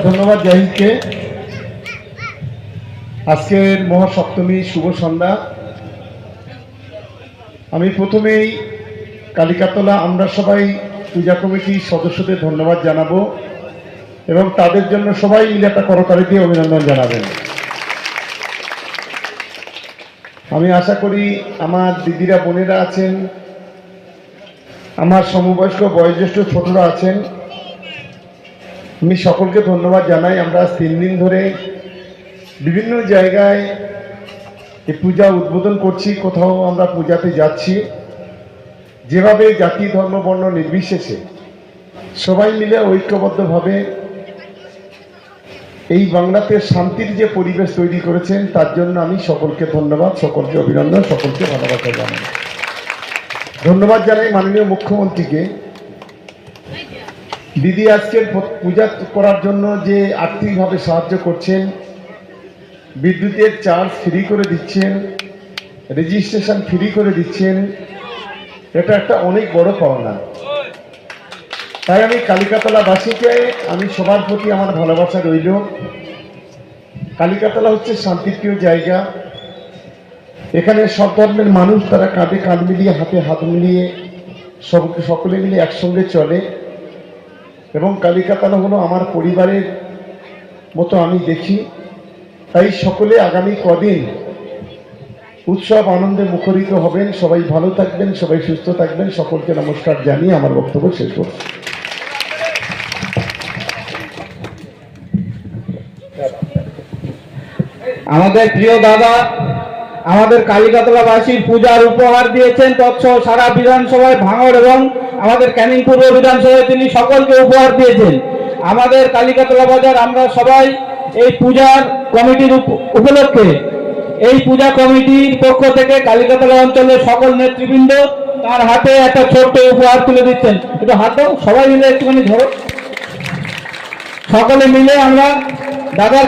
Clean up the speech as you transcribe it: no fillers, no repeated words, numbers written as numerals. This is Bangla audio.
ধন্যবাদ জাহিদকে। আজকের মহাসপ্তমী শুভ সন্ধ্যা। আমি প্রথমেই কালিকাতলা আমরা সবাই পূজা কমিটির সদস্যদের ধন্যবাদ জানাবো এবং তাদের জন্য সবাই মিলে একটা করতালি দিয়ে অভিনন্দন জানাবেন। আমি আশা করি আমার দিদিরা বোনেরা আছেন, আমার সমবয়স্ক বয়োজ্যেষ্ঠ ছোটরা আছেন, আমি সকলকে ধন্যবাদ জানাই। আমরা 3 দিন ধরে বিভিন্ন জায়গায় এই পূজা উদ্বোধন করছি, কোথাও আমরা পূজাতে যাচ্ছি। যেভাবে জাতি ধর্ম বর্ণ নির্বিশেষে সবাই মিলে ঐক্যবদ্ধভাবে এই বাংলাতে শান্তির যে পরিবেশ তৈরি করেছেন তার জন্য আমি সকলকে ধন্যবাদ, সকলকে অভিনন্দন, সকলকে ভালোবাসা জানাই। ধন্যবাদ জানাই মাননীয় মুখ্যমন্ত্রীকে। দিদি আজকের পূজা করার জন্য যে আর্থিকভাবে সাহায্য করছেন, বিদ্যুতের চার্জ ফ্রি করে দিচ্ছেন, রেজিস্ট্রেশন ফ্রি করে দিচ্ছেন, এটা একটা অনেক বড় পাওনা। তাই আমি কালিকাতলাবাসীকে আমি সবার প্রতি আমার ভালোবাসা রইল। কালিকাতলা হচ্ছে শান্তিপ্রিয় জায়গা। এখানে সব ধর্মের মানুষ তারা কাঁধে কাঁধ মিলিয়ে হাতে হাত মিলিয়ে সকলে মিলে একসঙ্গে চলে এবং কালিকাতলা হলো আমার পরিবারের মতো আমি দেখি। তাই সকলে আগামী কদিন উৎসব আনন্দে মুখরিত হবেন। সবাই ভালো থাকবেন, সবাই সুস্থ থাকবেন। সকলকে নমস্কার জানিয়ে আমার বক্তব্য শেষ করছি। আমাদের প্রিয় দাদা আমাদের কালিকাতলাবাসীর পূজার উপহার দিয়েছেন, তৎসহ সারা বিধানসভায় ভাঙড় এবং আমাদের ক্যানিং পূর্ব বিধানসভায় তিনি সকলকে উপহার দিয়েছেন। আমাদের কালিকাতলা বাজার আমরা সবাই এই পূজার কমিটির উপলক্ষে এই পূজা কমিটির পক্ষ থেকে কালিকাতলা অঞ্চলের সকল নেতৃবৃন্দ তার হাতে একটা ছোট্ট উপহার তুলে দিচ্ছেন। একটু হাত দাও, সবাই মিলে একটুখানি ধরো। সকলে মিলে আমরা দাদার